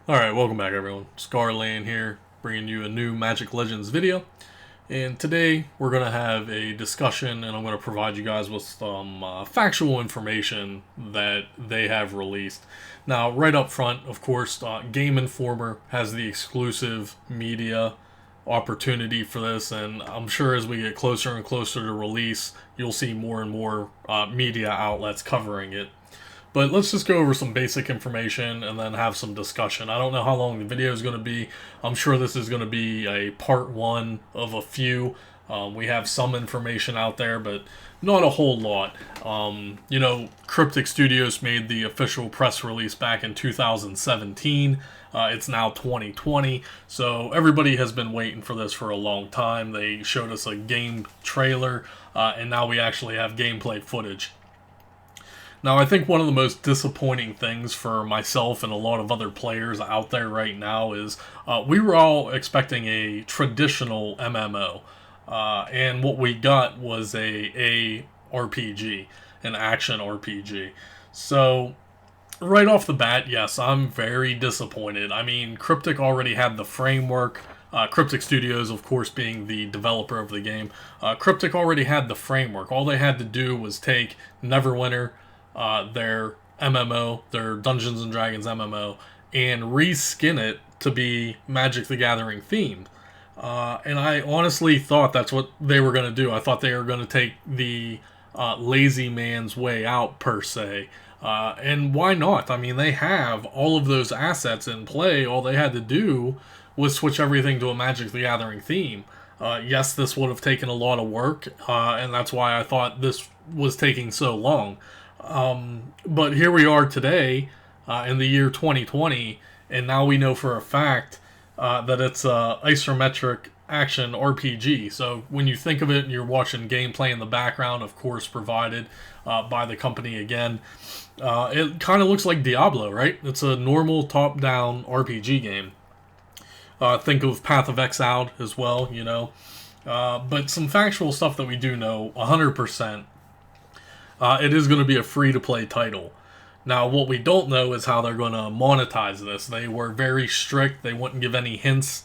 Alright, welcome back everyone. Scarland here, bringing you a new Magic Legends video. And today we're going to have a discussion and I'm going to provide you guys with some factual information that they have released. Now, right up front, of course, Game Informer has the exclusive media opportunity for this, and I'm sure as we get closer and closer to release, you'll see more and more media outlets covering it. But let's just go over some basic information and then have some discussion. I don't know how long the video is going to be. I'm sure this is going to be a part one of a few. We have some information out there, but not a whole lot. Cryptic Studios made the official press release back in 2017. It's now 2020, so everybody has been waiting for this for a long time. They showed us a game trailer, and now we actually have gameplay footage. Now, I think one of the most disappointing things for myself and a lot of other players out there right now is we were all expecting a traditional MMO, and what we got was a RPG, an action RPG. So, right off the bat, yes, I'm very disappointed. I mean, Cryptic already had the framework. Cryptic Studios, of course, being the developer of the game. Cryptic already had the framework. All they had to do was take Neverwinter, their MMO, their Dungeons and Dragons MMO, and reskin it to be Magic the Gathering themed. And I honestly thought that's what they were going to do. I thought they were going to take the lazy man's way out, per se. And why not? I mean, they have all of those assets in play. All they had to do was switch everything to a Magic the Gathering theme. Yes, this would have taken a lot of work, and that's why I thought this was taking so long. But here we are today, in the year 2020, and now we know for a fact that it's a isometric action RPG. So when you think of it and you're watching gameplay in the background, of course provided by the company again, it kind of looks like Diablo, right? It's a normal top-down RPG game. Think of Path of Exile as well, but some factual stuff that we do know 100%. It is going to be a free-to-play title. Now, what we don't know is how they're going to monetize this. They were very strict. They wouldn't give any hints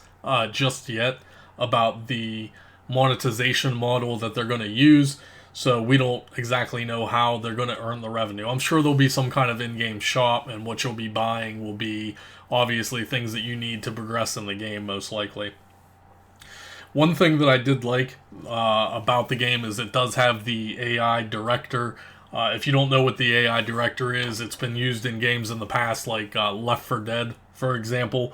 just yet about the monetization model that they're going to use, so we don't exactly know how they're going to earn the revenue. I'm sure there'll be some kind of in-game shop, and what you'll be buying will be obviously things that you need to progress in the game, most likely. One thing that I did like about the game is it does have the AI director. If you don't know what the AI director is, it's been used in games in the past, like Left 4 Dead, for example.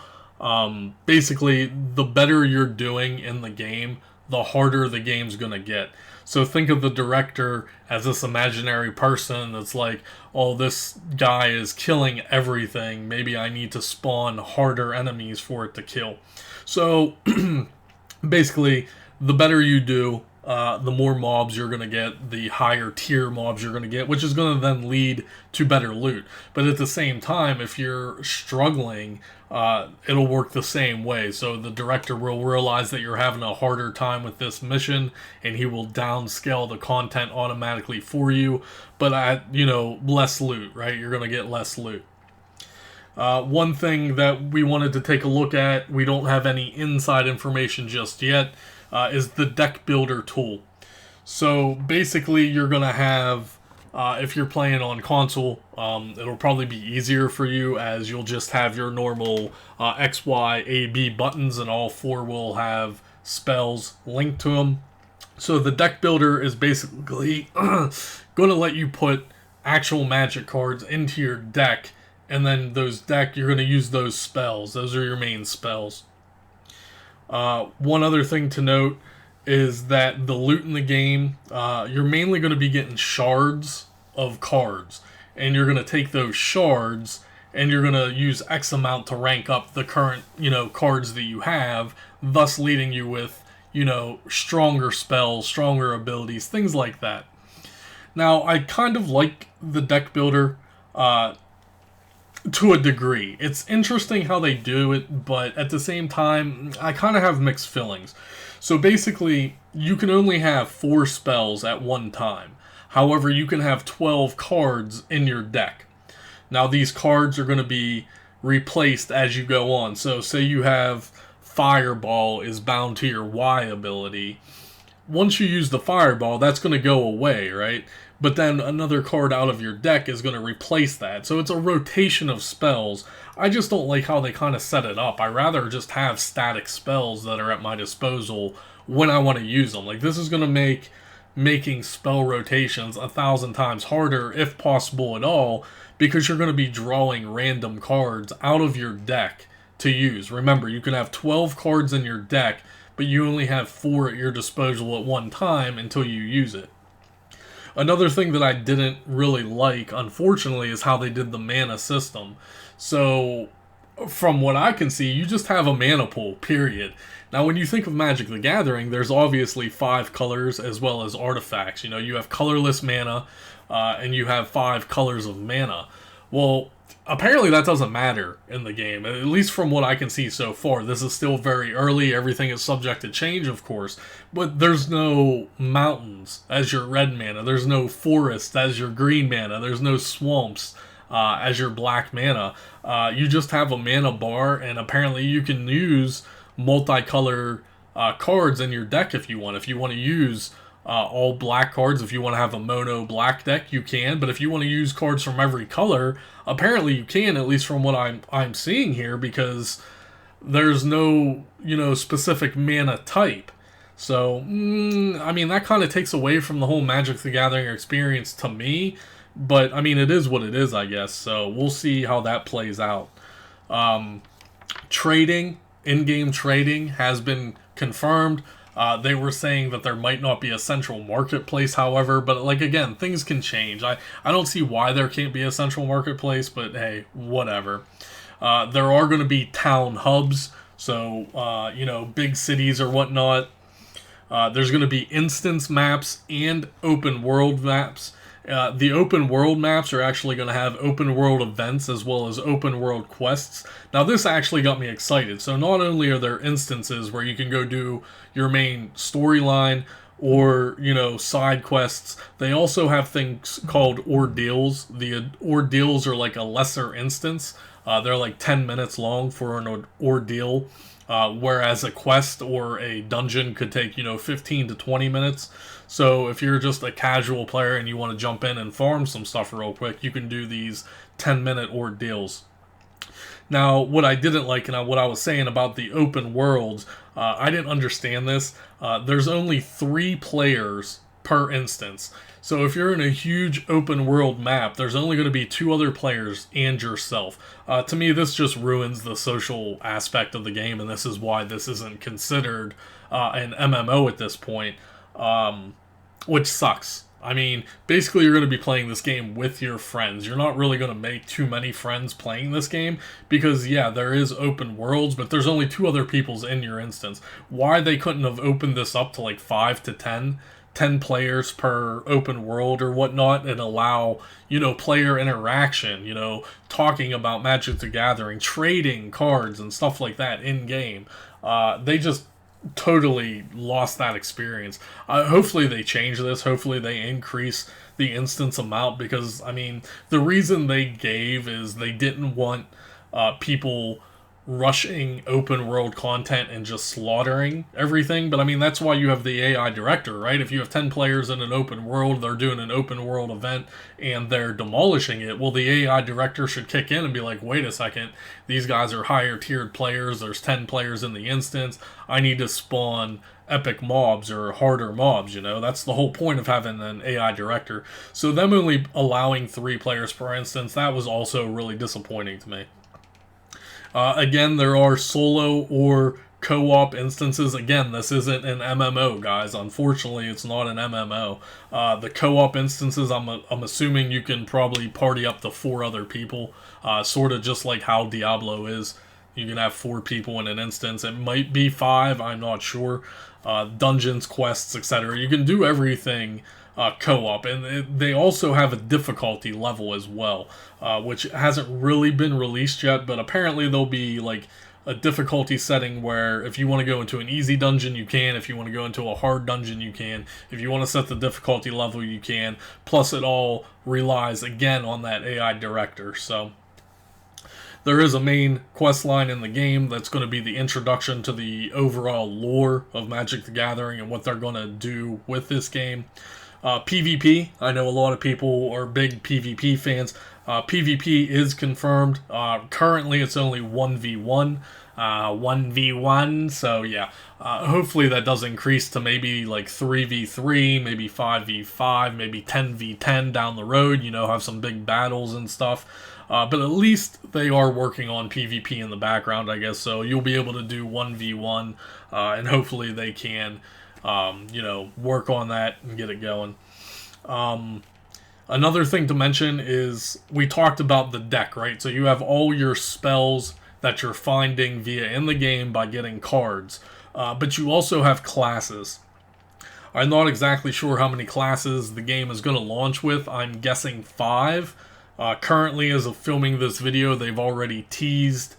Basically, the better you're doing in the game, the harder the game's going to get. So think of the director as this imaginary person that's like, oh, this guy is killing everything. Maybe I need to spawn harder enemies for it to kill. So basically, the better you do, the more mobs you're going to get, the higher tier mobs you're going to get, which is going to then lead to better loot. But at the same time, if you're struggling, it'll work the same way. So the director will realize that you're having a harder time with this mission, and he will downscale the content automatically for you, but at, less loot, right? You're going to get less loot. One thing that we wanted to take a look at, we don't have any inside information just yet, is the deck builder tool. So basically you're going to have, if you're playing on console, it'll probably be easier for you as you'll just have your normal X, Y, A, B buttons, and all four will have spells linked to them. So the deck builder is basically going to let you put actual Magic cards into your deck, and then you're going to use those spells. Those are your main spells. One other thing to note is that the loot in the game, you're mainly going to be getting shards of cards. And you're going to take those shards and you're going to use X amount to rank up the current, cards that you have, thus leading you with, stronger spells, stronger abilities, things like that. Now, I kind of like the deck builder, to a degree. It's interesting how they do it, but at the same time, I kind of have mixed feelings. So basically, you can only have 4 spells at one time. However, you can have 12 cards in your deck. Now, these cards are going to be replaced as you go on. So say you have Fireball is bound to your Y ability. Once you use the Fireball, that's going to go away, right? But then another card out of your deck is going to replace that. So it's a rotation of spells. I just don't like how they kind of set it up. I rather just have static spells that are at my disposal when I want to use them. Like, this is going to make making spell rotations 1,000 times harder, if possible at all, because you're going to be drawing random cards out of your deck to use. Remember, you can have 12 cards in your deck, but you only have 4 at your disposal at one time until you use it. Another thing that I didn't really like, unfortunately, is how they did the mana system. So, from what I can see, you just have a mana pool, period. Now, when you think of Magic the Gathering, there's obviously 5 colors as well as artifacts. You know, you have colorless mana, and you have 5 colors of mana. Well, apparently that doesn't matter in the game, at least from what I can see so far. This is still very early, everything is subject to change, of course, but there's no mountains as your red mana, there's no forest as your green mana, there's no swamps as your black mana. You just have a mana bar, and apparently you can use multicolor cards in your deck if you want. If you want to use all black cards, if you want to have a mono black deck, you can. But if you want to use cards from every color, apparently you can, at least from what I'm seeing here, because there's no, specific mana type. So, I mean, that kind of takes away from the whole Magic the Gathering experience to me. But, I mean, it is what it is, I guess. So, we'll see how that plays out. Trading, in-game trading has been confirmed. They were saying that there might not be a central marketplace, however, but like, again, things can change. I don't see why there can't be a central marketplace, but hey, whatever. There are going to be town hubs, so, big cities or whatnot. There's going to be instance maps and open world maps. The open world maps are actually going to have open world events as well as open world quests. Now, this actually got me excited. So not only are there instances where you can go do your main storyline or, side quests, they also have things called ordeals. The ordeals are like a lesser instance. They're like 10 minutes long for an ordeal. Whereas a quest or a dungeon could take, 15 to 20 minutes. So if you're just a casual player and you want to jump in and farm some stuff real quick, you can do these 10-minute ordeals. Now, what I didn't like, and what I was saying about the open worlds, I didn't understand this. There's only 3 players per instance. So if you're in a huge open world map, there's only going to be 2 other players and yourself. To me, this just ruins the social aspect of the game, and this is why this isn't considered an MMO at this point, which sucks. I mean, basically you're going to be playing this game with your friends. You're not really going to make too many friends playing this game because, yeah, there is open worlds, but there's only 2 other peoples in your instance. Why they couldn't have opened this up to like 5 to 10 players per open world or whatnot and allow, player interaction, talking about Magic the Gathering, trading cards and stuff like that in game. They just totally lost that experience. Hopefully they change this. Hopefully they increase the instance amount because, I mean, the reason they gave is they didn't want people rushing open world content and just slaughtering everything. But I mean, that's why you have the AI director, right? If you have 10 players in an open world, they're doing an open world event and they're demolishing it, well, the AI director should kick in and be like, wait a second, these guys are higher tiered players, there's 10 players in the instance, I need to spawn epic mobs or harder mobs, that's the whole point of having an AI director. So them only allowing 3 players per instance, that was also really disappointing to me. Again, there are solo or co-op instances. Again, this isn't an MMO, guys. Unfortunately, it's not an MMO. The co-op instances, I'm assuming you can probably party up to 4 other people, sort of just like how Diablo is. You can have 4 people in an instance. It might be 5, I'm not sure. Dungeons, quests, etc. You can do everything co-op, and they also have a difficulty level as well, which hasn't really been released yet, but apparently there'll be like a difficulty setting where if you want to go into an easy dungeon, you can. If you want to go into a hard dungeon, you can. If you want to set the difficulty level, you can. Plus, it all relies, again, on that AI director. So There is a main quest line in the game that's going to be the introduction to the overall lore of Magic the Gathering and what they're going to do with this game. PvP, I know a lot of people are big PvP fans. PvP is confirmed. Currently, it's only 1v1. 1v1, so yeah. Hopefully that does increase to maybe like 3v3, maybe 5v5, maybe 10v10 down the road, have some big battles and stuff. But at least they are working on PvP in the background, I guess, so you'll be able to do 1v1, and hopefully they can, work on that and get it going. Another thing to mention is we talked about the deck, right? So you have all your spells that you're finding via in the game by getting cards. But you also have classes. I'm not exactly sure how many classes the game is going to launch with. I'm guessing 5. Currently, as of filming this video, they've already teased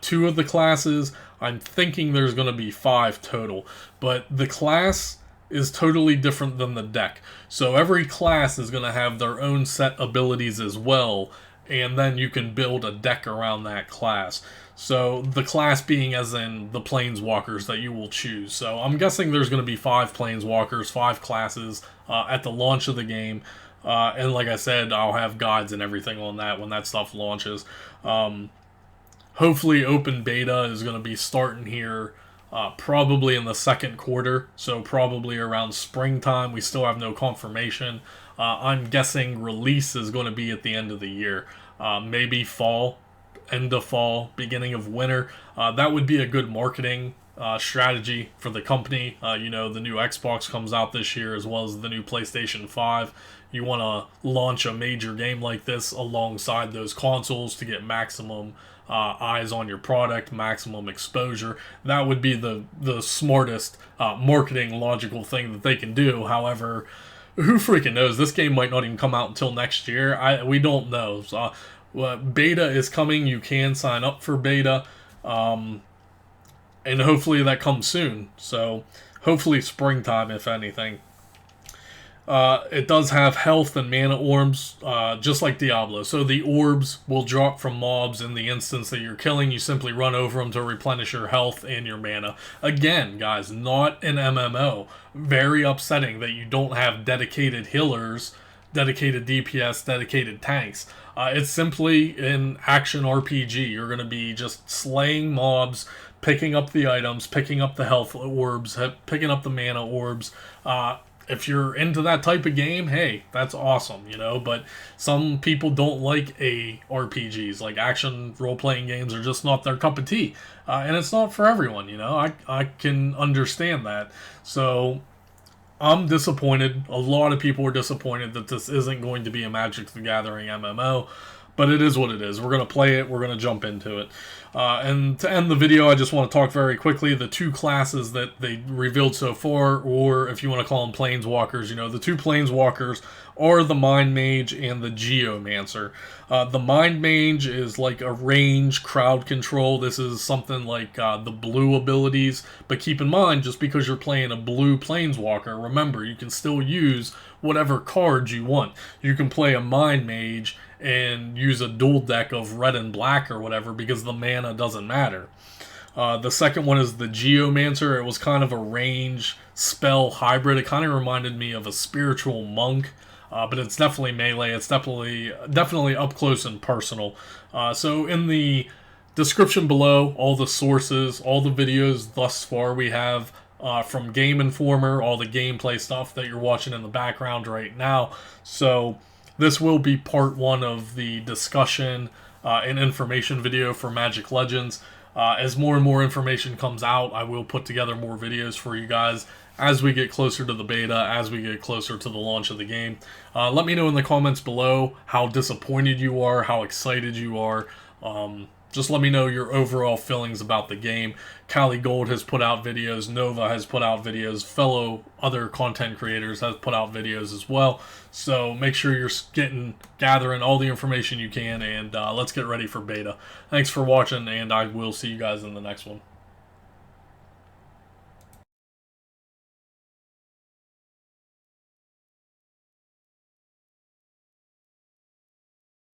2 of the classes. I'm thinking there's going to be 5 total. But the class is totally different than the deck. So every class is going to have their own set abilities as well, and then you can build a deck around that class. So the class being as in the planeswalkers that you will choose. So I'm guessing there's going to be 5 planeswalkers, 5 classes at the launch of the game. And like I said, I'll have guides and everything on that when that stuff launches. Hopefully open beta is going to be starting here probably in the second quarter, so probably around springtime. We still have no confirmation. I'm guessing release is going to be at the end of the year. Maybe fall, end of fall, beginning of winter. That would be a good marketing strategy for the company. The new Xbox comes out this year as well as the new PlayStation 5. You want to launch a major game like this alongside those consoles to get maximum eyes on your product, maximum exposure. That would be the smartest marketing logical thing that they can do. However, who freaking knows? This game might not even come out until next year. We don't know. So, beta is coming. You can sign up for beta. And hopefully that comes soon. So hopefully springtime, if anything. It does have health and mana orbs, just like Diablo. So the orbs will drop from mobs in the instance that you're killing. You simply run over them to replenish your health and your mana. Again, guys, not an MMO. Very upsetting that you don't have dedicated healers, dedicated DPS, dedicated tanks. It's simply an action RPG. You're going to be just slaying mobs, picking up the items, picking up the health orbs, picking up the mana orbs. If you're into that type of game, hey, that's awesome, but some people don't like ARPGs, like action role-playing games are just not their cup of tea, and it's not for everyone, I can understand that. So I'm disappointed. A lot of people are disappointed that this isn't going to be a Magic the Gathering MMO, but it is what it is. We're going to play it. We're going to jump into it. And to end the video, I just want to talk very quickly. The 2 classes that they revealed so far, or if you want to call them planeswalkers, the 2 planeswalkers are the Mind Mage and the Geomancer. The Mind Mage is like a range crowd control. This is something like the blue abilities. But keep in mind, just because you're playing a blue planeswalker, remember, you can still use whatever cards you want. You can play a Mind Mage and use a dual deck of red and black or whatever because the mana doesn't matter. The second one is the Geomancer. It was kind of a range spell hybrid. It kind of reminded me of a spiritual monk, but it's definitely melee. It's definitely up close and personal. So in the description below, all the sources, all the videos thus far we have from Game Informer, all the gameplay stuff that you're watching in the background right now. So this will be part 1 of the discussion and information video for Magic Legends. As more and more information comes out, I will put together more videos for you guys as we get closer to the beta, as we get closer to the launch of the game. Let me know in the comments below how disappointed you are, how excited you are. Just let me know your overall feelings about the game. Cali Gold has put out videos, Nova has put out videos, fellow other content creators have put out videos as well. So make sure you're gathering all the information you can, and let's get ready for beta. Thanks for watching, and I will see you guys in the next one.